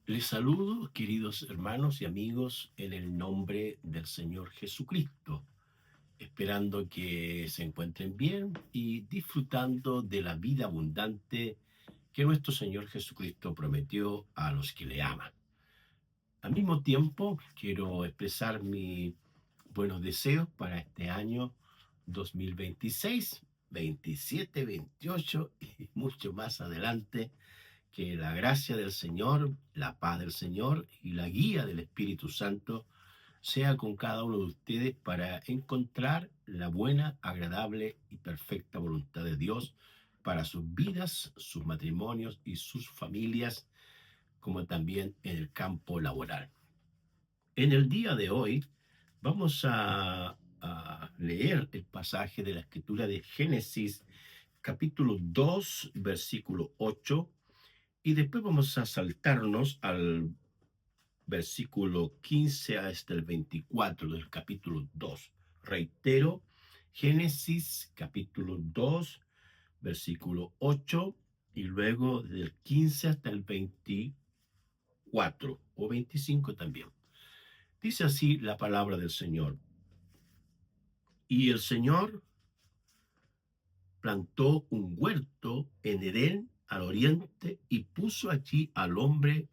Les saludo, queridos hermanos y amigos, en el nombre del Señor Jesucristo, esperando que se encuentren bien y disfrutando de la vida abundante que nuestro Señor Jesucristo prometió a los que le aman. Al mismo tiempo, quiero expresar mis buenos deseos para este año 2026, 27, 28 y mucho más adelante. Que la gracia del Señor, la paz del Señor y la guía del Espíritu Santo sea con cada uno de ustedes para encontrar la buena, agradable y perfecta voluntad de Dios para sus vidas, sus matrimonios y sus familias, como también en el campo laboral. En el día de hoy vamos a leer el pasaje de la escritura de Génesis capítulo 2, versículo 8. Y después vamos a saltarnos al versículo 15 hasta el 24 del capítulo 2. Reitero, Génesis capítulo 2, versículo 8, y luego del 15 hasta el 24 o 25 también. Dice así la palabra del Señor. Y el Señor plantó un huerto en Edén al oriente y puso allí al hombre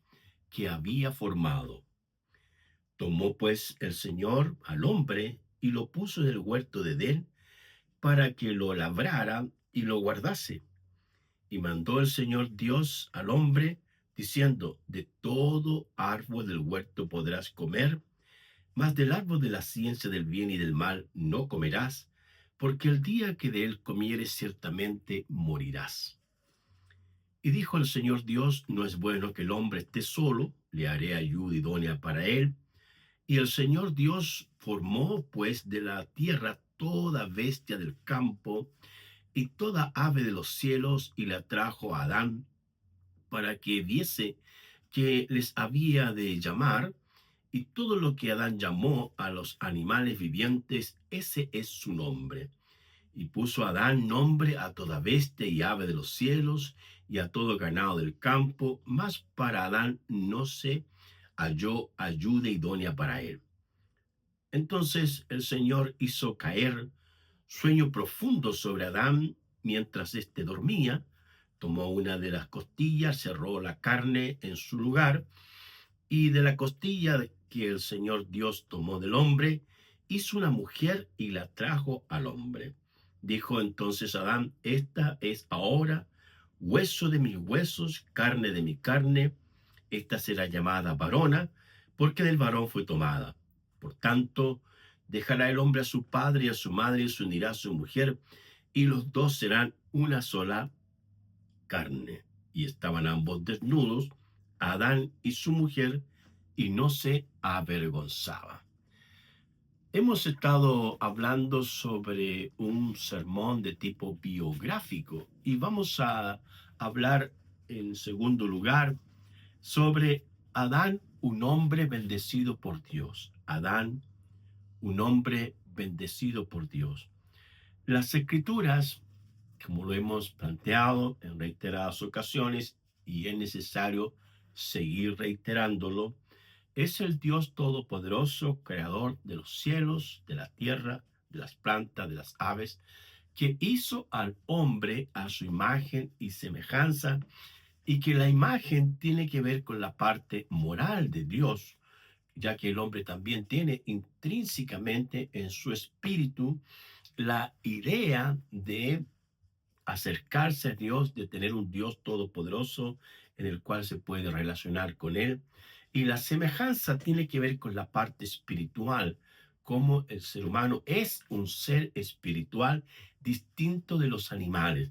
que había formado. Tomó pues el Señor al hombre y lo puso en el huerto de Edén para que lo labrara y lo guardase. Y mandó el Señor Dios al hombre, diciendo: de todo árbol del huerto podrás comer, mas del árbol de la ciencia del bien y del mal no comerás, porque el día que de él comieres ciertamente morirás. Y dijo el Señor Dios: no es bueno que el hombre esté solo, le haré ayuda idónea para él. Y el Señor Dios formó pues de la tierra toda bestia del campo y toda ave de los cielos, y la trajo a Adán para que viese que les había de llamar. Y todo lo que Adán llamó a los animales vivientes, ese es su nombre. Y puso Adán nombre a toda bestia y ave de los cielos y a todo ganado del campo, mas para Adán no se halló ayuda idónea para él. Entonces el Señor hizo caer sueño profundo sobre Adán mientras éste dormía. Tomó una de las costillas, cerró la carne en su lugar, y de la costilla que el Señor Dios tomó del hombre, hizo una mujer y la trajo al hombre. Dijo entonces Adán: esta es ahora hueso de mis huesos, carne de mi carne. Esta será llamada varona, porque del varón fue tomada. Por tanto, dejará el hombre a su padre y a su madre, y se unirá a su mujer, y los dos serán una sola carne. Y estaban ambos desnudos, Adán y su mujer, y no se avergonzaban. Hemos estado hablando sobre un sermón de tipo biográfico y vamos a hablar en segundo lugar sobre Adán, un hombre bendecido por Dios. Adán, un hombre bendecido por Dios. Las escrituras, como lo hemos planteado en reiteradas ocasiones, y es necesario seguir reiterándolo, es el Dios todopoderoso, creador de los cielos, de la tierra, de las plantas, de las aves, que hizo al hombre a su imagen y semejanza, y que la imagen tiene que ver con la parte moral de Dios, ya que el hombre también tiene intrínsecamente en su espíritu la idea de acercarse a Dios, de tener un Dios todopoderoso en el cual se puede relacionar con Él. Y la semejanza tiene que ver con la parte espiritual, como el ser humano es un ser espiritual distinto de los animales.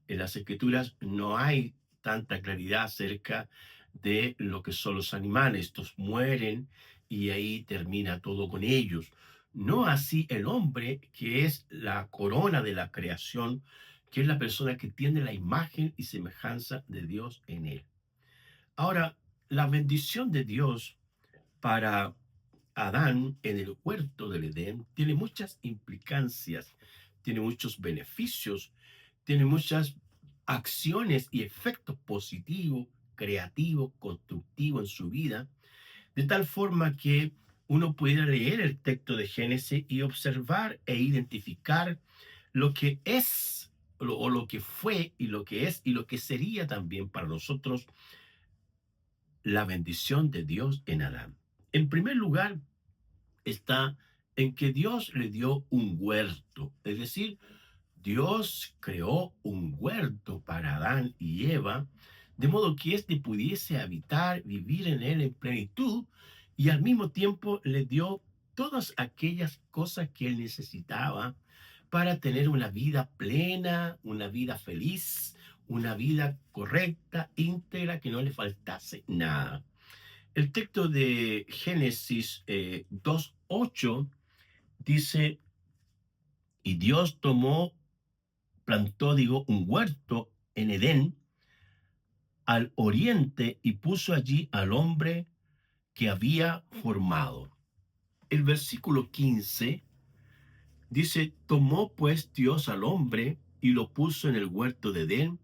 En las escrituras no hay tanta claridad acerca de lo que son los animales. Estos mueren y ahí termina todo con ellos. No así el hombre, que es la corona de la creación, que es la persona que tiene la imagen y semejanza de Dios en él. Ahora, la bendición de Dios para Adán en el huerto del Edén tiene muchas implicancias, tiene muchos beneficios, tiene muchas acciones y efectos positivos creativo, constructivo en su vida, de tal forma que uno pudiera leer el texto de Génesis y observar e identificar lo que es o lo que fue y lo que es y lo que sería también para nosotros la bendición de Dios en Adán. En primer lugar, está en que Dios le dio un huerto, es decir, Dios creó un huerto para Adán y Eva, de modo que éste pudiese habitar, vivir en él en plenitud, y al mismo tiempo le dio todas aquellas cosas que él necesitaba para tener una vida plena, una vida feliz, una vida correcta, íntegra, que no le faltase nada. El texto de Génesis 2:8 dice, y Dios plantó, digo, un huerto en Edén al oriente y puso allí al hombre que había formado. El versículo 15 dice, tomó pues Dios al hombre y lo puso en el huerto de Edén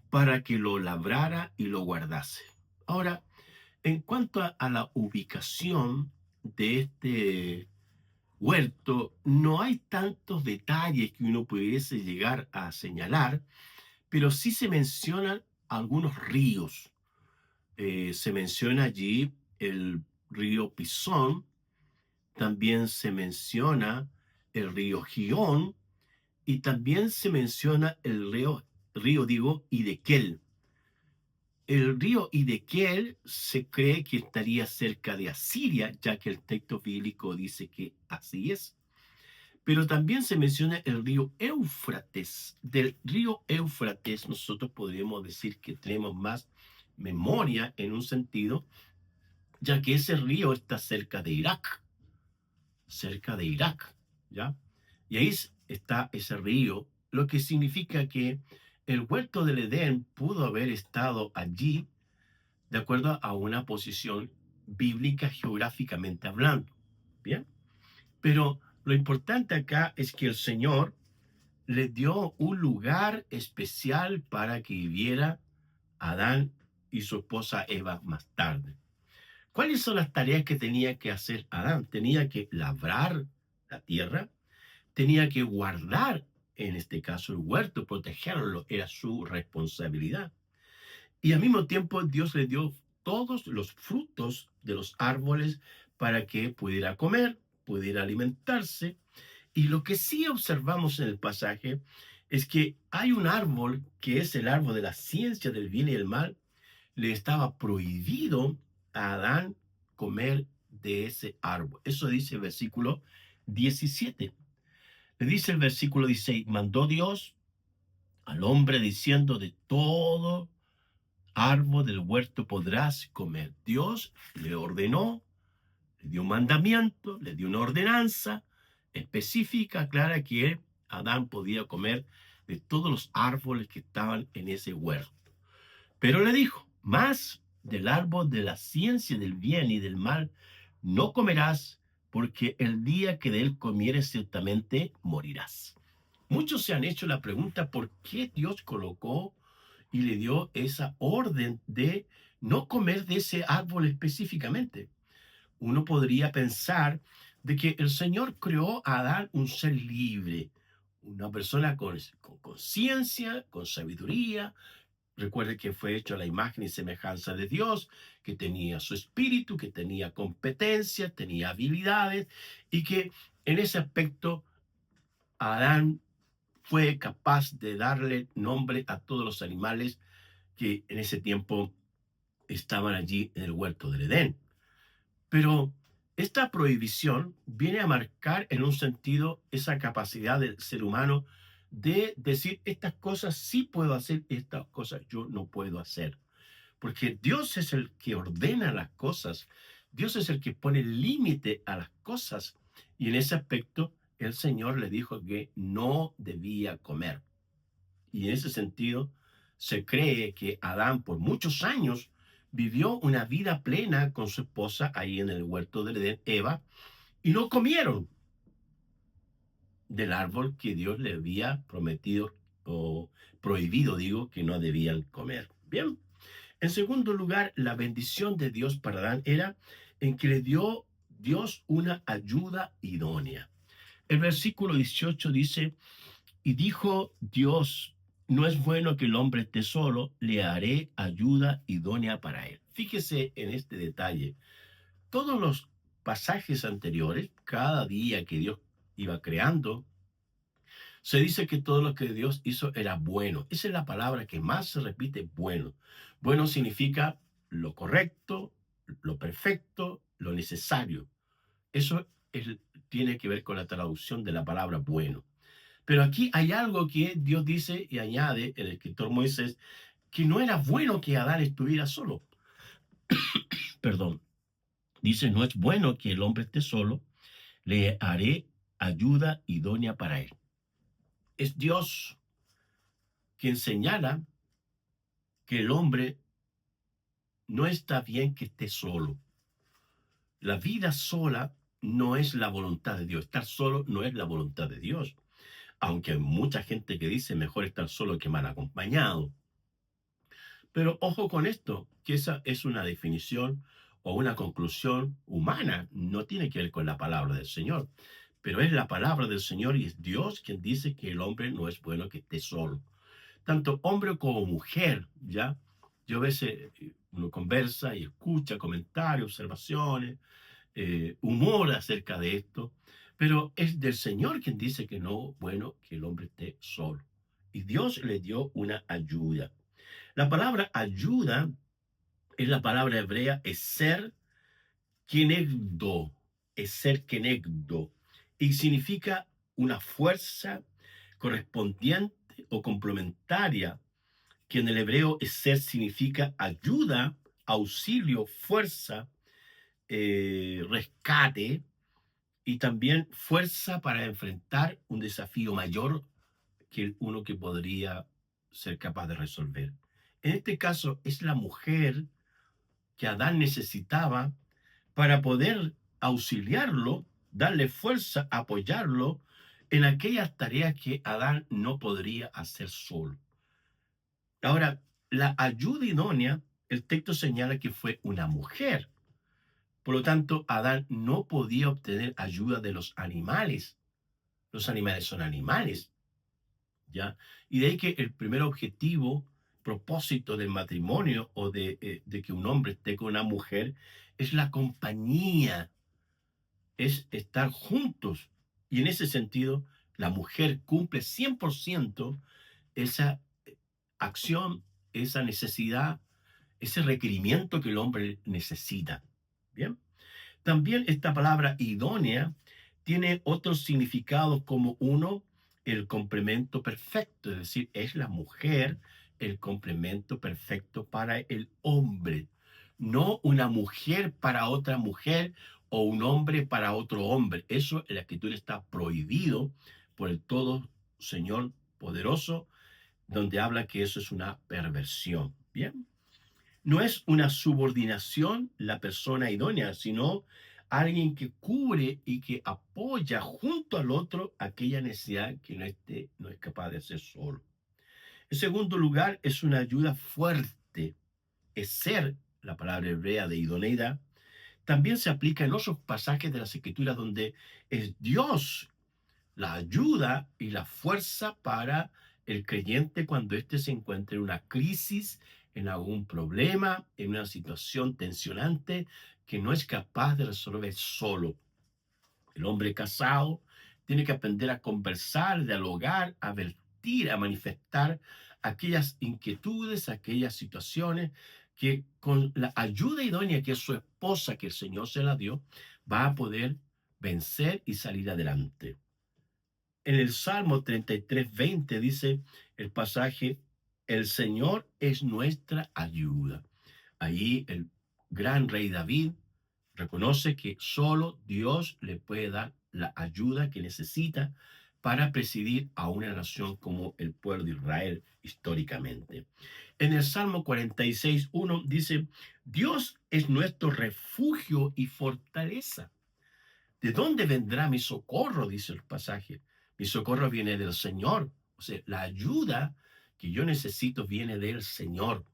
para que lo labrara y lo guardase. Ahora, en cuanto a la ubicación de este huerto, no hay tantos detalles que uno pudiese llegar a señalar, pero sí se mencionan algunos ríos. Se menciona allí el río Pisón, también se menciona el río Gión y también se menciona el río digo, Idequel. El río Idequel se cree que estaría cerca de Asiria, ya que el texto bíblico dice que así es. Pero también se menciona el río Éufrates. Del río Éufrates nosotros podríamos decir que tenemos más memoria en un sentido, ya que ese río está cerca de Irak, ¿ya? Y ahí está ese río, lo que significa que el huerto del Edén pudo haber estado allí de acuerdo a una posición bíblica geográficamente hablando, ¿bien? Pero lo importante acá es que el Señor le dio un lugar especial para que viviera Adán y su esposa Eva más tarde. ¿Cuáles son las tareas que tenía que hacer Adán? Tenía que labrar la tierra, tenía que guardar, en este caso, el huerto, protegerlo, era su responsabilidad. Y al mismo tiempo Dios le dio todos los frutos de los árboles para que pudiera comer, pudiera alimentarse. Y lo que sí observamos en el pasaje es que hay un árbol que es el árbol de la ciencia del bien y el mal. Le estaba prohibido a Adán comer de ese árbol. Eso dice el versículo 17. Le dice el versículo 16, mandó Dios al hombre diciendo, de todo árbol del huerto podrás comer. Dios le ordenó, le dio un mandamiento, le dio una ordenanza específica, clara, que Adán podía comer de todos los árboles que estaban en ese huerto. Pero le dijo, más del árbol de la ciencia del bien y del mal no comerás, porque el día que de él comieres ciertamente morirás. Muchos se han hecho la pregunta por qué Dios colocó y le dio esa orden de no comer de ese árbol específicamente. Uno podría pensar de que el Señor creó a Adán un ser libre, una persona con conciencia, con sabiduría. Recuerde que fue hecho a la imagen y semejanza de Dios, que tenía su espíritu, que tenía competencia, tenía habilidades, y que en ese aspecto Adán fue capaz de darle nombre a todos los animales que en ese tiempo estaban allí en el huerto del Edén. Pero esta prohibición viene a marcar en un sentido esa capacidad del ser humano de decir estas cosas sí puedo hacer, estas cosas yo no puedo hacer. Porque Dios es el que ordena las cosas, Dios es el que pone límite a las cosas. Y en ese aspecto el Señor le dijo que no debía comer. Y en ese sentido se cree que Adán por muchos años vivió una vida plena con su esposa ahí en el huerto de Edén, Eva, y no comieron del árbol que Dios le había prometido o prohibido, digo, que no debían comer. Bien, En segundo lugar, la bendición de Dios para Adán era en que le dio Dios una ayuda idónea. El versículo 18 dice, y dijo Dios, no es bueno que el hombre esté solo, le haré ayuda idónea para él. Fíjese en este detalle. Todos los pasajes anteriores, cada día que Dios iba creando, se dice que todo lo que Dios hizo era bueno. Esa es la palabra que más se repite, bueno. Bueno significa lo correcto, lo perfecto, lo necesario. Eso tiene que ver con la traducción de la palabra bueno. Pero aquí hay algo que Dios dice y añade el escritor Moisés, que no era bueno que Adán estuviera solo. Perdón. Dice, no es bueno que el hombre esté solo, le haré ayuda idónea para él. Es Dios quien señala que el hombre no está bien que esté solo. La vida sola no es la voluntad de Dios. Estar solo no es la voluntad de Dios. Aunque hay mucha gente que dice mejor estar solo que mal acompañado. Pero ojo con esto, que esa es una definición o una conclusión humana. No tiene que ver con la palabra del Señor. Pero es la palabra del Señor y es Dios quien dice que el hombre no es bueno que esté solo. Tanto hombre como mujer, ¿ya? Yo a veces uno conversa y escucha comentarios, observaciones, humor acerca de esto, pero es del Señor quien dice que no, bueno, que el hombre esté solo. Y Dios le dio una ayuda. La palabra ayuda es la palabra hebrea, es ser kenegdo, es ser kenegdo, y significa una fuerza correspondiente o complementaria, que en el hebreo es ser significa ayuda, auxilio, fuerza, rescate y también fuerza para enfrentar un desafío mayor que uno que podría ser capaz de resolver. En este caso es la mujer que Adán necesitaba para poder auxiliarlo, darle fuerza, apoyarlo en aquellas tareas que Adán no podría hacer solo. Ahora, la ayuda idónea, el texto señala que fue una mujer. Por lo tanto, Adán no podía obtener ayuda de los animales. Los animales son animales, ¿ya? Y de ahí que el primer objetivo, propósito del matrimonio o de que un hombre esté con una mujer es la compañía, es estar juntos. Y en ese sentido, la mujer cumple 100% esa acción, esa necesidad, ese requerimiento que el hombre necesita. Bien. También esta palabra idónea tiene otros significados como uno, el complemento perfecto, es decir, es la mujer el complemento perfecto para el hombre, no una mujer para otra mujer o un hombre para otro hombre. Eso en la escritura está prohibido por el todo Señor poderoso, donde habla que eso es una perversión. Bien. No es una subordinación la persona idónea, sino alguien que cubre y que apoya junto al otro aquella necesidad que no es capaz de hacer solo. En segundo lugar, es una ayuda fuerte. Es ser, la palabra hebrea de idoneidad, también se aplica en otros pasajes de las Escrituras donde es Dios la ayuda y la fuerza para el creyente cuando éste se encuentra en una crisis, en algún problema, en una situación tensionante que no es capaz de resolver solo. El hombre casado tiene que aprender a conversar, dialogar, a vertir, a manifestar aquellas inquietudes, aquellas situaciones que con la ayuda idónea que es su esposa, que el Señor se la dio, va a poder vencer y salir adelante. En el Salmo 33:20 dice el pasaje, el Señor es nuestra ayuda. Allí el gran rey David reconoce que solo Dios le puede dar la ayuda que necesita para presidir a una nación como el pueblo de Israel históricamente. En el Salmo 46:1 dice, Dios es nuestro refugio y fortaleza. ¿De dónde vendrá mi socorro? Dice el pasaje. Mi socorro viene del Señor. O sea, la ayuda que yo necesito viene del Señor.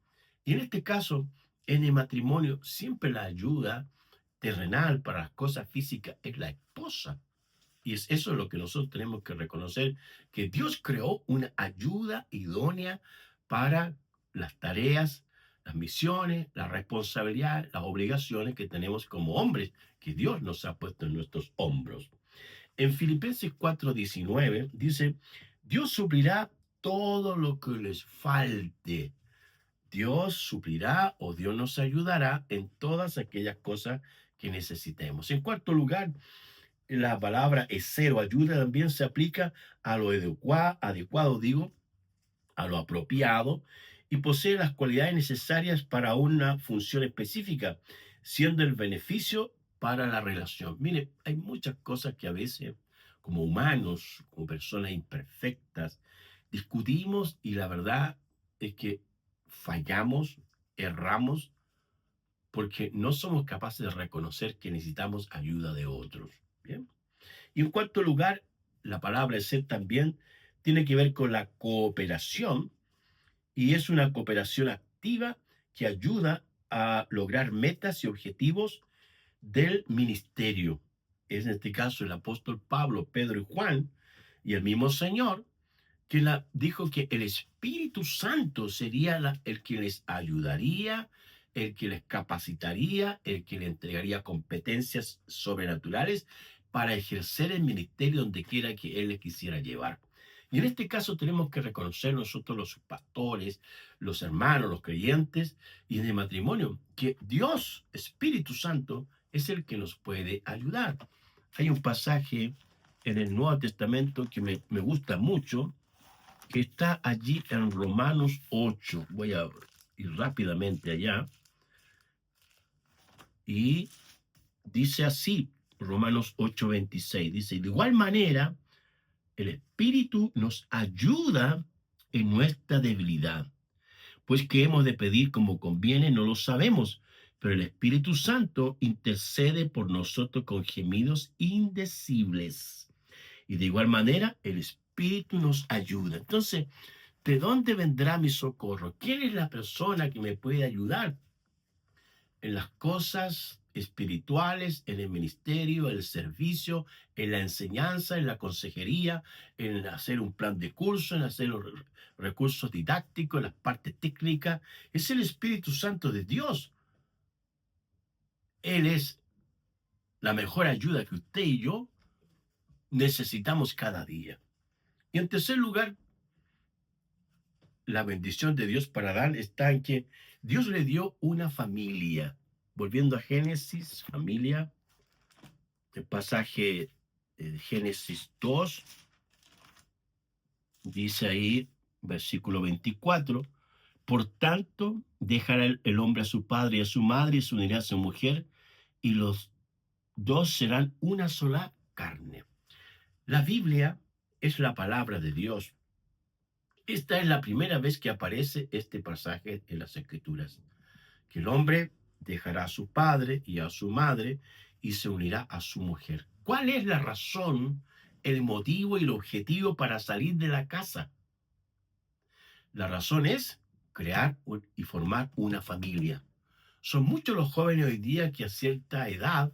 Y en este caso, en el matrimonio, siempre la ayuda terrenal para las cosas físicas es la esposa. Y es eso lo que nosotros tenemos que reconocer, que Dios creó una ayuda idónea para las tareas, las misiones, las responsabilidades, las obligaciones que tenemos como hombres, que Dios nos ha puesto en nuestros hombros. En Filipenses 4:19 dice, Dios suplirá todo lo que les falte. Dios suplirá o Dios nos ayudará en todas aquellas cosas que necesitemos. En cuarto lugar, la palabra cero ayuda también se aplica a lo adecuado, digo, a lo apropiado y posee las cualidades necesarias para una función específica, siendo el beneficio para la relación. Mire, hay muchas cosas que a veces, como humanos, como personas imperfectas, discutimos y la verdad es que fallamos, erramos, porque no somos capaces de reconocer que necesitamos ayuda de otros. Bien. Y en cuarto lugar, la palabra ser también tiene que ver con la cooperación y es una cooperación activa que ayuda a lograr metas y objetivos del ministerio. Es en este caso el apóstol Pablo, Pedro y Juan y el mismo Señor que dijo que el Espíritu Santo sería el que les ayudaría, el que les capacitaría, el que les entregaría competencias sobrenaturales para ejercer el ministerio donde quiera que Él les quisiera llevar. Y en este caso tenemos que reconocer nosotros los pastores, los hermanos, los creyentes y en el matrimonio, que Dios, Espíritu Santo, es el que nos puede ayudar. Hay un pasaje en el Nuevo Testamento que me gusta mucho, que está allí en Romanos 8. Voy a ir rápidamente allá. Y dice así, Romanos 8:26, dice, de igual manera, el Espíritu nos ayuda en nuestra debilidad, pues que hemos de pedir como conviene no lo sabemos, pero el Espíritu Santo intercede por nosotros con gemidos indecibles. Y de igual manera, el Espíritu nos ayuda. Entonces, ¿de dónde vendrá mi socorro? ¿Quién es la persona que me puede ayudar en las cosas espirituales, en el ministerio, en el servicio, en la enseñanza, en la consejería, en hacer un plan de curso, en hacer los recursos didácticos, en las partes técnicas? Es el Espíritu Santo de Dios. Él es la mejor ayuda que usted y yo necesitamos cada día. Y en tercer lugar, la bendición de Dios para Adán está en que Dios le dio una familia. Volviendo a Génesis, familia, el pasaje de Génesis 2, dice ahí, versículo 24, por tanto, dejará el hombre a su padre y a su madre y se unirá a su mujer y los dos serán una sola carne. La Biblia es la palabra de Dios. Esta es la primera vez que aparece este pasaje en las Escrituras, que el hombre dejará a su padre y a su madre y se unirá a su mujer. ¿Cuál es la razón, el motivo y el objetivo para salir de la casa? La razón es crear y formar una familia. Son muchos los jóvenes hoy día que a cierta edad,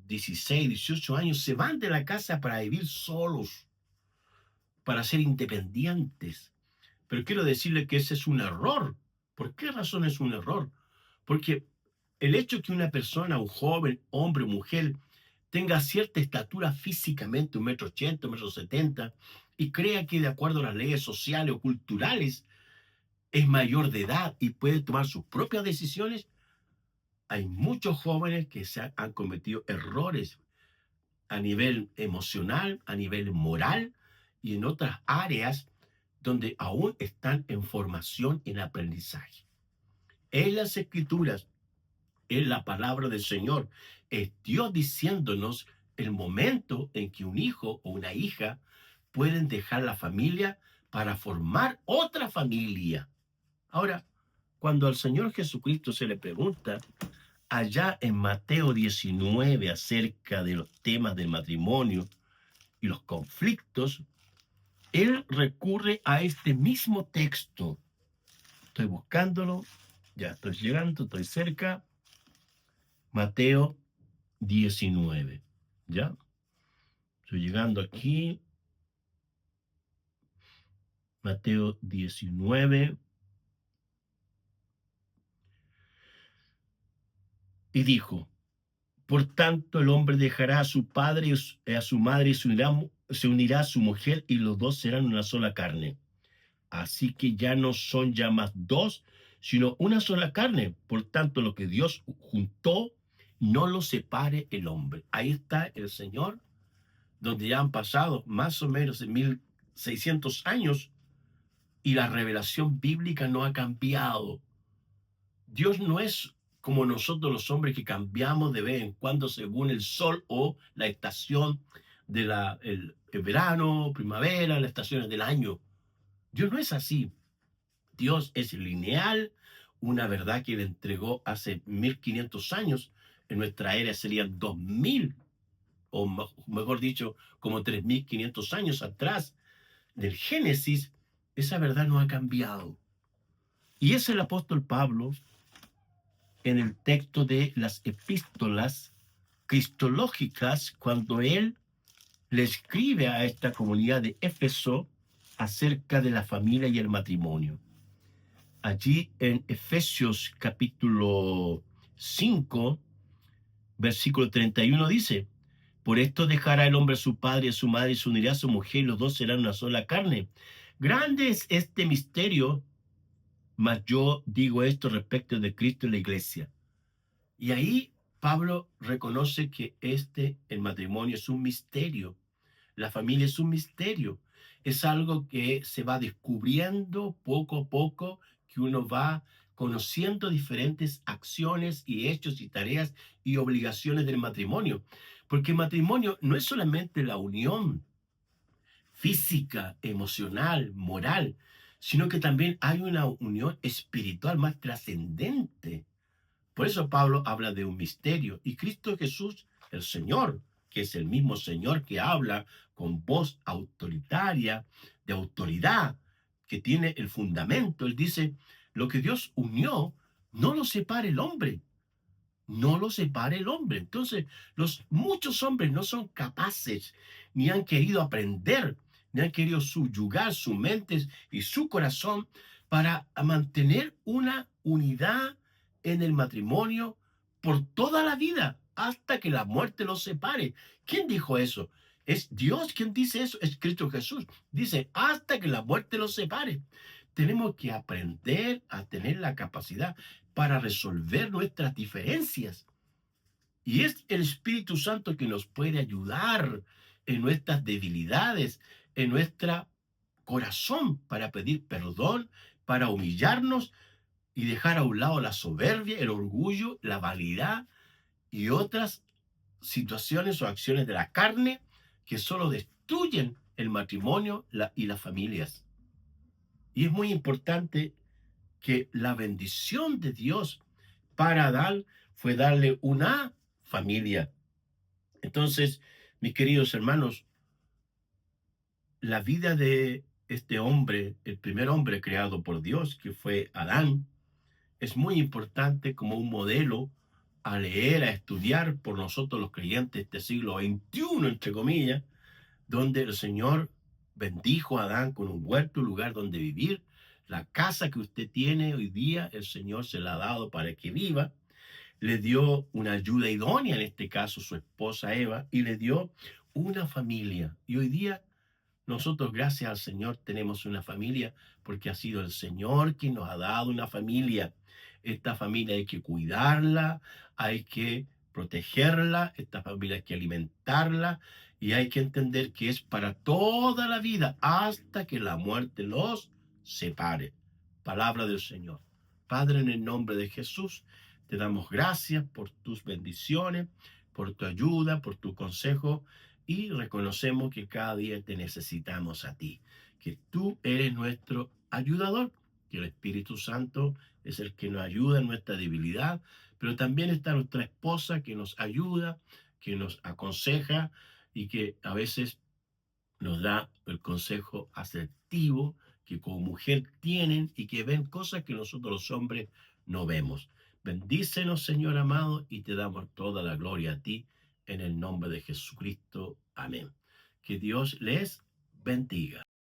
16, 18 años, se van de la casa para vivir solos, para ser independientes. Pero quiero decirle que ese es un error. ¿Por qué razón es un error? Porque el hecho que una persona, un joven, hombre o mujer, tenga cierta estatura físicamente, 1,80 m, 1,70 m, y crea que de acuerdo a las leyes sociales o culturales es mayor de edad y puede tomar sus propias decisiones, hay muchos jóvenes que han cometido errores a nivel emocional, a nivel moral y en otras áreas donde aún están en formación y en aprendizaje. En las Escrituras, en la palabra del Señor, es Dios diciéndonos el momento en que un hijo o una hija pueden dejar la familia para formar otra familia. Ahora, cuando al Señor Jesucristo se le pregunta allá en Mateo 19 acerca de los temas del matrimonio y los conflictos, Él recurre a este mismo texto. Estoy buscándolo. Ya estoy llegando, estoy cerca. Mateo 19. ¿Ya? Estoy llegando aquí. Mateo 19. Y dijo, por tanto el hombre dejará a su padre y a su madre y se unirá a su mujer y los dos serán una sola carne. Así que ya no son ya más dos, sino una sola carne. Por tanto, lo que Dios juntó, no lo separe el hombre. Ahí está el Señor, donde ya han pasado más o menos de 1600 años y la revelación bíblica no ha cambiado. Dios no es como nosotros los hombres que cambiamos de vez en cuando según el sol o la estación de el verano, primavera, las estaciones del año. Dios no es así. Dios es lineal, una verdad que Él entregó hace 1500 años. En nuestra era serían 2000, o mejor dicho, como 3500 años atrás del Génesis. Esa verdad no ha cambiado. Y es el apóstol Pablo en el texto de las epístolas cristológicas, cuando él le escribe a esta comunidad de Éfeso acerca de la familia y el matrimonio. Allí en Efesios capítulo 5, versículo 31 dice, por esto dejará el hombre a su padre y a su madre y se unirá a su mujer y los dos serán una sola carne. Grande es este misterio, mas yo digo esto respecto de Cristo y la iglesia. Y ahí Pablo reconoce que el matrimonio es un misterio, la familia es un misterio, es algo que se va descubriendo poco a poco, que uno va conociendo diferentes acciones y hechos y tareas y obligaciones del matrimonio, porque el matrimonio no es solamente la unión física, emocional, moral, sino que también hay una unión espiritual más trascendente. Por eso Pablo habla de un misterio. Y Cristo Jesús, el Señor, que es el mismo Señor que habla con voz autoritaria, de autoridad, que tiene el fundamento, él dice, lo que Dios unió, no lo separe el hombre, no lo separe el hombre. Entonces, muchos hombres no son capaces, ni han querido aprender, ni han querido subyugar sus mentes y su corazón para mantener una unidad en el matrimonio por toda la vida, hasta que la muerte los separe. ¿Quién dijo eso? Es Dios quien dice eso, es Cristo Jesús. Dice, hasta que la muerte los separe. Tenemos que aprender a tener la capacidad para resolver nuestras diferencias. Y es el Espíritu Santo que nos puede ayudar en nuestras debilidades, en nuestro corazón, para pedir perdón, para humillarnos y dejar a un lado la soberbia, el orgullo, la vanidad y otras situaciones o acciones de la carne que solo destruyen el matrimonio y las familias. Y es muy importante que la bendición de Dios para Adán fue darle una familia. Entonces, mis queridos hermanos, la vida de este hombre, el primer hombre creado por Dios, que fue Adán, es muy importante como un modelo a leer, a estudiar por nosotros los creyentes de este siglo XXI, entre comillas, donde el Señor bendijo a Adán con un huerto, un lugar donde vivir. La casa que usted tiene hoy día, el Señor se la ha dado para que viva. Le dio una ayuda idónea, en este caso su esposa Eva, y le dio una familia. Y hoy día nosotros, gracias al Señor, tenemos una familia porque ha sido el Señor quien nos ha dado una familia. Esta familia hay que cuidarla, hay que protegerla, esta familia hay que alimentarla y hay que entender que es para toda la vida hasta que la muerte los separe. Palabra del Señor. Padre, en el nombre de Jesús, te damos gracias por tus bendiciones, por tu ayuda, por tu consejo y reconocemos que cada día te necesitamos a ti, que tú eres nuestro ayudador, que el Espíritu Santo es el que nos ayuda en nuestra debilidad, pero también está nuestra esposa que nos ayuda, que nos aconseja y que a veces nos da el consejo asertivo que como mujer tienen y que ven cosas que nosotros los hombres no vemos. Bendícenos, Señor amado, y te damos toda la gloria a ti, en el nombre de Jesucristo. Amén. Que Dios les bendiga.